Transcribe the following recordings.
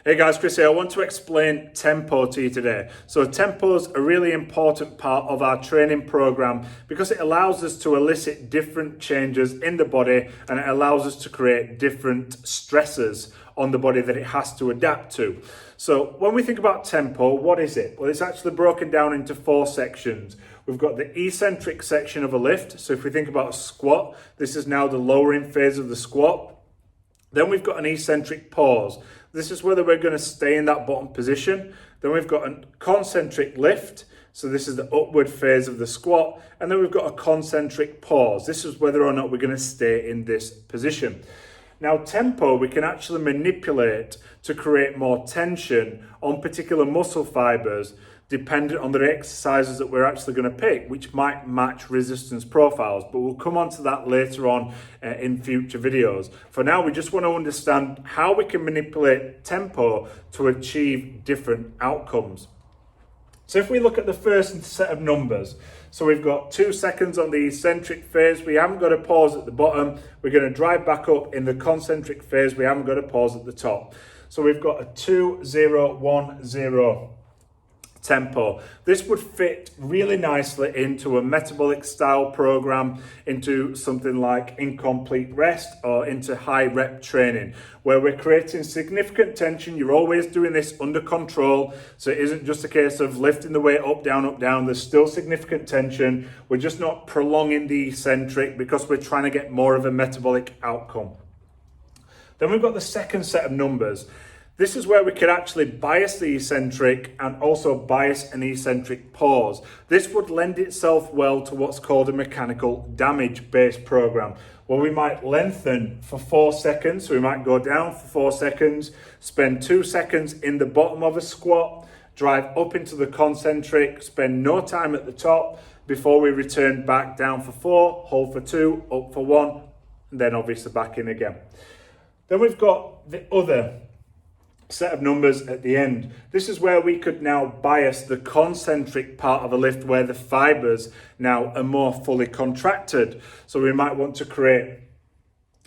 Hey guys, Chris here. I want to explain tempo to you today. So tempo is a really important part of our training program because it allows us to elicit different changes in the body and it allows us to create different stresses on the body that it has to adapt to. So when we think about tempo, what is it? Well, it's actually broken down into 4 sections. We've got the eccentric section of a lift. So if we think about a squat, this is now the lowering phase of the squat. Then we've got an eccentric pause. This is whether we're going to stay in that bottom position. Then we've got a concentric lift. So this is the upward phase of the squat. And then we've got a concentric pause. This is whether or not we're going to stay in this position. Now, tempo we can actually manipulate to create more tension on particular muscle fibers dependent on the exercises that we're actually going to pick, which might match resistance profiles. But we'll come on to that later on in future videos. For now, we just want to understand how we can manipulate tempo to achieve different outcomes. So if we look at the first set of numbers, so we've got 2 seconds on the eccentric phase, we haven't got a pause at the bottom, we're going to drive back up in the concentric phase, we haven't got a pause at the top. So we've got a 2-0-1-0 tempo. This would fit really nicely into a metabolic style program, into something like incomplete rest or into high rep training, where we're creating significant tension. You're always doing this under control. So it isn't just a case of lifting the weight up, down. There's still significant tension. We're just not prolonging the eccentric because we're trying to get more of a metabolic outcome. Then we've got the second set of numbers. This is where we could actually bias the eccentric and also bias an eccentric pause. This would lend itself well to what's called a mechanical damage based program, where we might lengthen for 4 seconds. So we might go down for 4 seconds, spend 2 seconds in the bottom of a squat, drive up into the concentric, spend no time at the top before we return back down for 4, hold for 2, up for 1, and then obviously back in again. Then we've got the other set of numbers at the end. This is where we could now bias the concentric part of a lift where the fibers now are more fully contracted. So we might want to create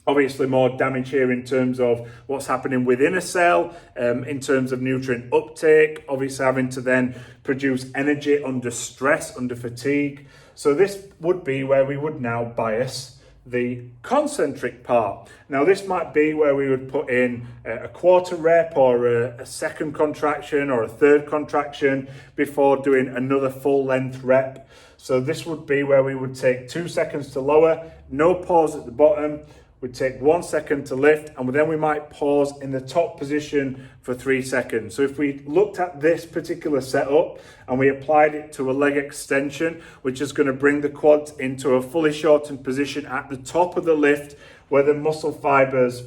obviously more damage here in terms of what's happening within a cell, in terms of nutrient uptake, obviously having to then produce energy under stress, under fatigue. So this would be where we would now bias the concentric part. Now this might be where we would put in a quarter rep or a second contraction or a third contraction before doing another full length rep. So this would be where we would take 2 seconds to lower, no pause at the bottom. We'd take 1 second to lift, and then we might pause in the top position for 3 seconds. So if we looked at this particular setup and we applied it to a leg extension, which is going to bring the quads into a fully shortened position at the top of the lift, where the muscle fibers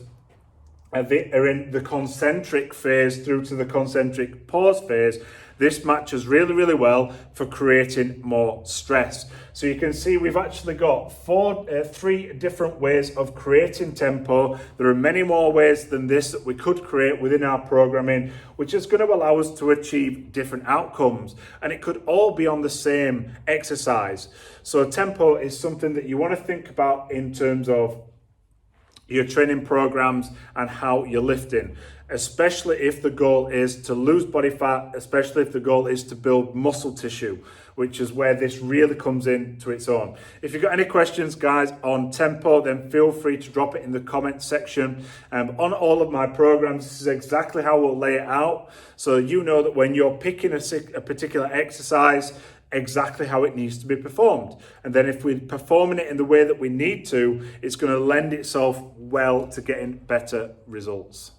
are in the concentric phase through to the concentric pause phase, this matches really, really well for creating more stress. So you can see we've actually got 3 different ways of creating tempo. There are many more ways than this that we could create within our programming, which is going to allow us to achieve different outcomes. And it could all be on the same exercise. So tempo is something that you want to think about in terms of your training programs and how you're lifting, especially if the goal is to lose body fat, especially if the goal is to build muscle tissue, which is where this really comes into its own. If you've got any questions, guys, on tempo, then feel free to drop it in the comment section. On all of my programs, this is exactly how we'll lay it out. So you know that when you're picking a particular exercise, exactly how it needs to be performed. And then if we're performing it in the way that we need to, it's going to lend itself well to getting better results.